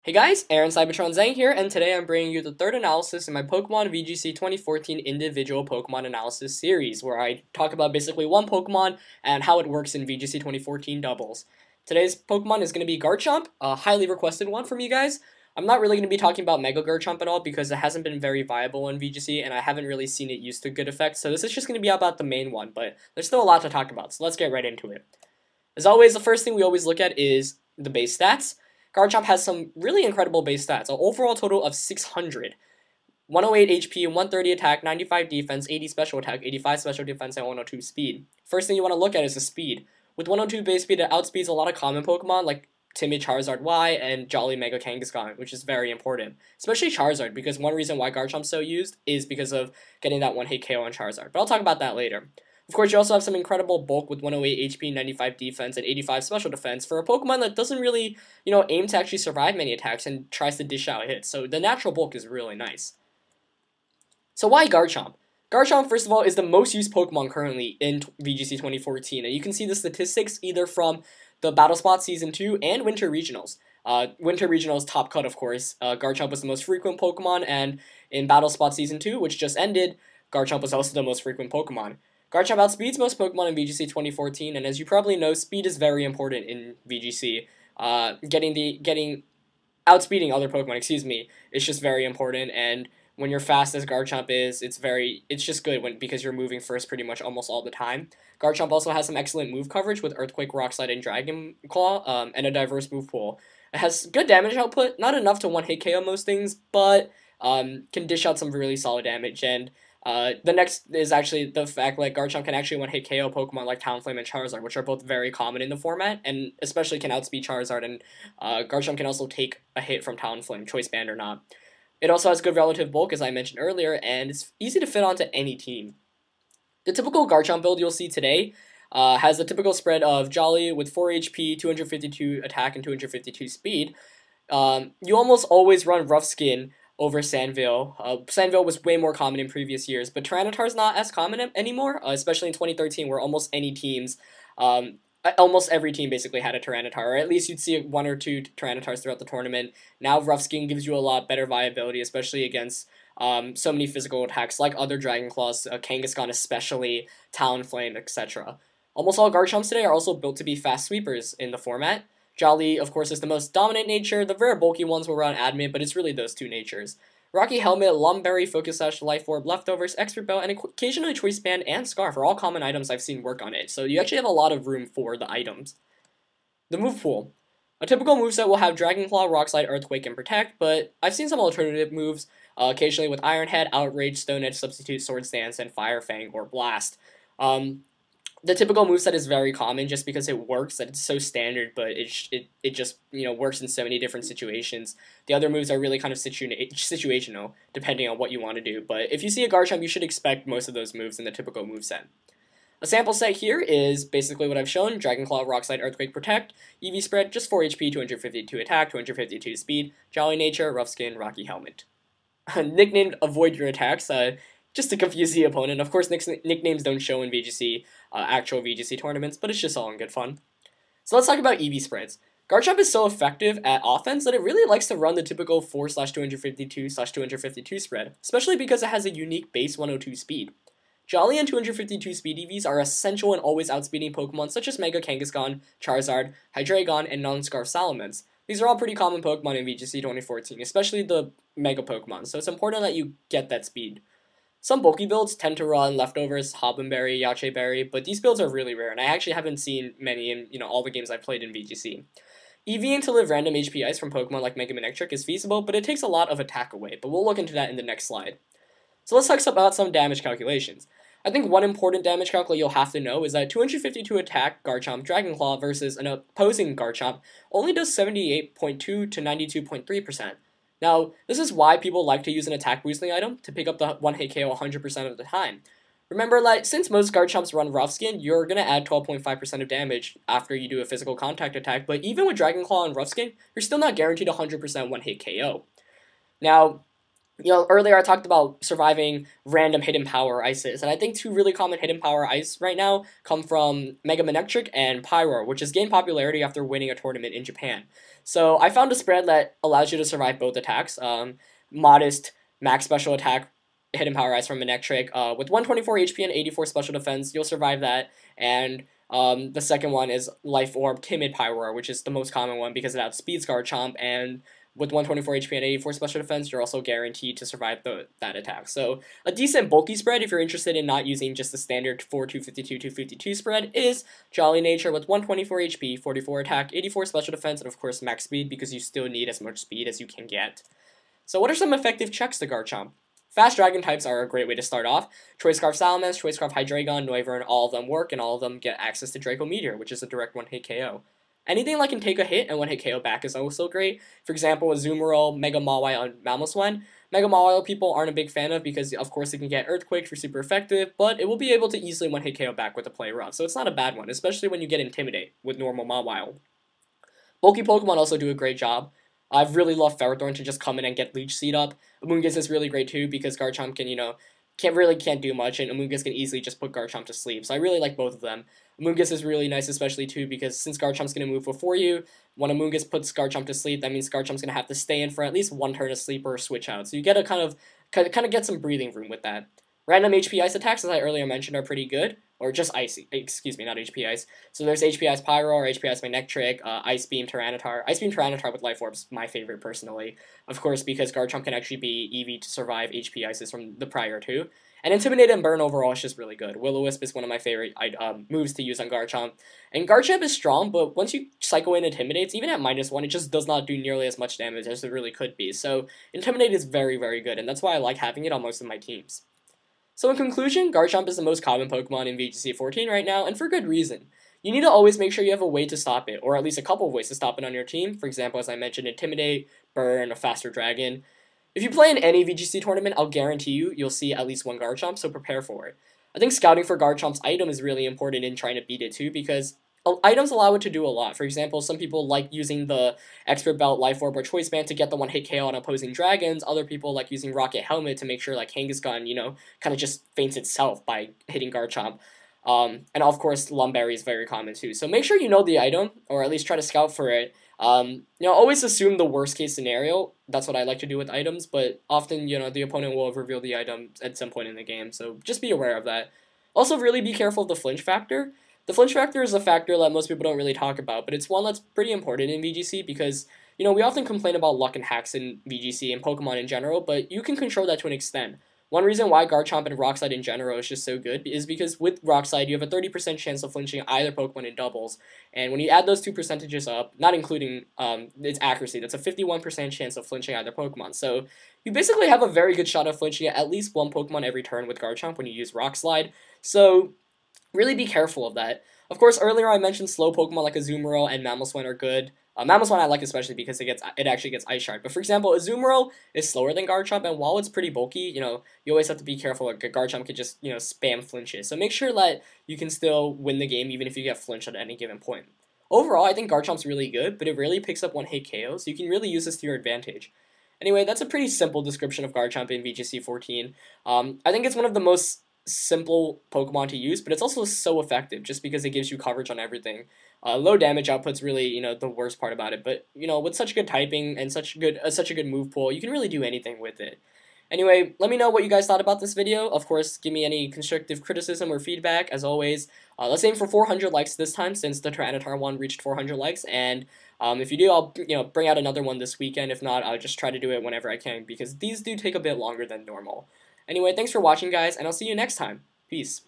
Hey guys, Aaron Cybertron Zhang here, and today I'm bringing you the third analysis in my Pokemon VGC 2014 individual Pokemon analysis series, where I talk about basically one Pokemon and how it works in VGC 2014 doubles. Today's Pokemon is going to be Garchomp, a highly requested one from you guys. I'm not really going to be talking about Mega Garchomp at all because it hasn't been very viable in VGC, and I haven't really seen it used to good effect, so this is just going to be about the main one, but there's still a lot to talk about, so let's get right into it. As always, the first thing we always look at is the base stats. Garchomp has some really incredible base stats, an overall total of 600. 108 HP, 130 attack, 95 defense, 80 special attack, 85 special defense, and 102 speed. First thing you want to look at is the speed. With 102 base speed, it outspeeds a lot of common Pokemon like Timid Charizard Y and Jolly Mega Kangaskhan, which is very important. Especially Charizard, because one reason why Garchomp's so used is because of getting that one-hit KO on Charizard. But I'll talk about that later. Of course, you also have some incredible bulk with 108 HP, 95 defense, and 85 special defense for a Pokemon that doesn't really, aim to actually survive many attacks and tries to dish out hits. So the natural bulk is really nice. So why Garchomp? Garchomp, first of all, is the most used Pokemon currently in VGC 2014, and you can see the statistics either from the Battle Spot Season 2 and Winter Regionals. Winter Regionals top cut, of course. Garchomp was the most frequent Pokemon, and in Battle Spot Season 2, which just ended, Garchomp was also the most frequent Pokemon. Garchomp outspeeds most Pokemon in VGC 2014, and as you probably know, speed is very important in VGC. Outspeeding other Pokemon, is just very important, and when you're fast as Garchomp is, it's just good because you're moving first pretty much almost all the time. Garchomp also has some excellent move coverage with Earthquake, Rock Slide, and Dragon Claw, and a diverse move pool. It has good damage output, not enough to one-hit KO most things, but can dish out some really solid damage, and the next is actually the fact that Garchomp can actually one-hit KO Pokemon like Talonflame and Charizard, which are both very common in the format, and especially can outspeed Charizard, and Garchomp can also take a hit from Talonflame, Choice Band or not. It also has good relative bulk, as I mentioned earlier, and it's easy to fit onto any team. The typical Garchomp build you'll see today has the typical spread of Jolly with 4 HP, 252 attack, and 252 speed. You almost always run Rough Skin over Sandville. Sandville was way more common in previous years, but Tyranitar's not as common anymore, especially in 2013 where almost every team basically had a Tyranitar, or at least you'd see one or two Tyranitars throughout the tournament. Now Rough Skin gives you a lot better viability, especially against so many physical attacks like other Dragon Claws, Kangaskhan especially, Talonflame, etc. Almost all Garchomps today are also built to be fast sweepers in the format. Jolly, of course, is the most dominant nature. The very bulky ones will run Admit, but it's really those two natures. Rocky Helmet, Lumberry, Focus Sash, Life Orb, Leftovers, Expert Belt, and occasionally Choice Band and Scarf are all common items I've seen work on it, so you actually have a lot of room for the items. The move pool. A typical moveset will have Dragon Claw, Rock Slide, Earthquake, and Protect, but I've seen some alternative moves, occasionally with Iron Head, Outrage, Stone Edge, Substitute, Swords Dance, and Fire Fang or Blast. The typical moveset is very common just because it works, that it's so standard, but it just, works in so many different situations. The other moves are really kind of situational, depending on what you want to do, but if you see a Garchomp, you should expect most of those moves in the typical moveset. A sample set here is basically what I've shown: Dragon Claw, Rock Slide, Earthquake, Protect, EV Spread, just 4 HP, 252 attack, 252 speed, Jolly Nature, Rough Skin, Rocky Helmet. Nicknamed Avoid Your Attacks, just to confuse the opponent. Of course, nicknames don't show in VGC, actual VGC tournaments, but it's just all in good fun. So let's talk about EV spreads. Garchomp is so effective at offense that it really likes to run the typical 4/252/252 spread, especially because it has a unique base 102 speed. Jolly and 252 speed EVs are essential in always outspeeding Pokemon such as Mega Kangaskhan, Charizard, Hydreigon, and Non-Scarf Salamence. These are all pretty common Pokemon in VGC 2014, especially the Mega Pokemon, so it's important that you get that speed. Some bulky builds tend to run Leftovers, Hobbenberry, Yacheberry, but these builds are really rare, and I actually haven't seen many in all the games I've played in VGC. EVing to live random HP Ice from Pokemon like Mega Manectric is feasible, but it takes a lot of attack away, but we'll look into that in the next slide. So let's talk about some damage calculations. I think one important damage calculation you'll have to know is that 252 attack Garchomp Dragon Claw versus an opposing Garchomp only does 78.2 to 92.3%. Now, this is why people like to use an attack boosting item to pick up the one-hit KO 100% of the time. Remember, since most Garchomps run Rough Skin, you're going to add 12.5% of damage after you do a physical contact attack, but even with Dragon Claw and Rough Skin, you're still not guaranteed 100% one-hit KO. Now, Earlier I talked about surviving random hidden power ices, and I think two really common hidden power ice right now come from Mega Manectric and Pyro, which has gained popularity after winning a tournament in Japan. So I found a spread that allows you to survive both attacks. Modest max special attack hidden power ice from Manectric with 124 HP and 84 special defense, you'll survive that, and the second one is Life Orb Timid Pyro, which is the most common one because it outspeeds Garchomp, and with 124 HP and 84 special defense, you're also guaranteed to survive that attack. So a decent bulky spread, if you're interested in not using just the standard 4 252 252 spread, is Jolly Nature with 124 HP, 44 attack, 84 special defense, and of course max speed, because you still need as much speed as you can get. So what are some effective checks to Garchomp? Fast Dragon types are a great way to start off. Choice Scarf Salamence, Choice Scarf Hydreigon, Noivern, all of them work, and all of them get access to Draco Meteor, which is a direct one-hit KO. Anything that can take a hit and one-hit KO back is also great. For example, Azumarill, Mega Mawile, and Mamoswine. Mega Mawile people aren't a big fan of because, of course, it can get Earthquake for super effective, but it will be able to easily one-hit KO back with a Play Rough, so it's not a bad one, especially when you get Intimidate with normal Mawile. Bulky Pokemon also do a great job. I've really loved Ferrothorn to just come in and get Leech Seed up. Amoonguss is really great too because Garchomp can, can't do much, and Amoonguss can easily just put Garchomp to sleep. So I really like both of them. Amoonguss is really nice, especially too, because since Garchomp's going to move before you, when Amoonguss puts Garchomp to sleep, that means Garchomp's going to have to stay in for at least one turn of sleep or switch out. So you get a kind of get some breathing room with that. Random HP Ice attacks, as I earlier mentioned, are pretty good. Or just Icy, excuse me, not HP Ice. So there's HP Ice Pyro or HP Ice Manectric, Ice Beam Tyranitar. Ice Beam Tyranitar with Life Orb's my favorite personally. Of course, because Garchomp can actually be EV to survive HP Ices from the prior two. And Intimidate and Burn overall is just really good. Will-O-Wisp is one of my favorite moves to use on Garchomp. And Garchomp is strong, but once you cycle in Intimidates, even at -1, it just does not do nearly as much damage as it really could be. So Intimidate is very, very good, and that's why I like having it on most of my teams. So in conclusion, Garchomp is the most common Pokemon in VGC 14 right now, and for good reason. You need to always make sure you have a way to stop it, or at least a couple of ways to stop it on your team. For example, as I mentioned, Intimidate, Burn, a faster Dragon. If you play in any VGC tournament, I'll guarantee you'll see at least one Garchomp, so prepare for it. I think scouting for Garchomp's item is really important in trying to beat it too, because items allow it to do a lot. For example, some people like using the Expert Belt, Life Orb, or Choice Band to get the one-hit KO on opposing dragons. Other people like using Rocket Helmet to make sure like Kangaskhan, kind of just faints itself by hitting Garchomp. And of course, Lumberry is very common too. So make sure you know the item, or at least try to scout for it. Always assume the worst case scenario. That's what I like to do with items, but often, the opponent will reveal the item at some point in the game, so just be aware of that. Also, really be careful of the flinch factor. The flinch factor is a factor that most people don't really talk about, but it's one that's pretty important in VGC because, we often complain about luck and hacks in VGC and Pokemon in general, but you can control that to an extent. One reason why Garchomp and Rockslide in general is just so good is because with Rockslide, you have a 30% chance of flinching either Pokemon in doubles, and when you add those two percentages up, not including its accuracy, that's a 51% chance of flinching either Pokemon. So you basically have a very good shot of flinching at least one Pokemon every turn with Garchomp when you use Rockslide, so really be careful of that. Of course, earlier I mentioned slow Pokemon like Azumarill and Mamoswine are good. Mamoswine I like especially because it actually gets Ice Shard. But for example, Azumarill is slower than Garchomp, and while it's pretty bulky, you always have to be careful. Like Garchomp can just, spam flinches. So make sure that you can still win the game even if you get flinched at any given point. Overall, I think Garchomp's really good, but it really picks up one-hit KO, so you can really use this to your advantage. Anyway, that's a pretty simple description of Garchomp in VGC 14. I think it's one of the most simple Pokemon to use, but it's also so effective just because it gives you coverage on everything. Low damage output's really, the worst part about it, but, with such good typing and such a good move pool, you can really do anything with it. Anyway, let me know what you guys thought about this video. Of course, give me any constructive criticism or feedback, as always. Let's aim for 400 likes this time, since the Tyranitar one reached 400 likes, and if you do, I'll, bring out another one this weekend. If not, I'll just try to do it whenever I can, because these do take a bit longer than normal. Anyway, thanks for watching, guys, and I'll see you next time. Peace.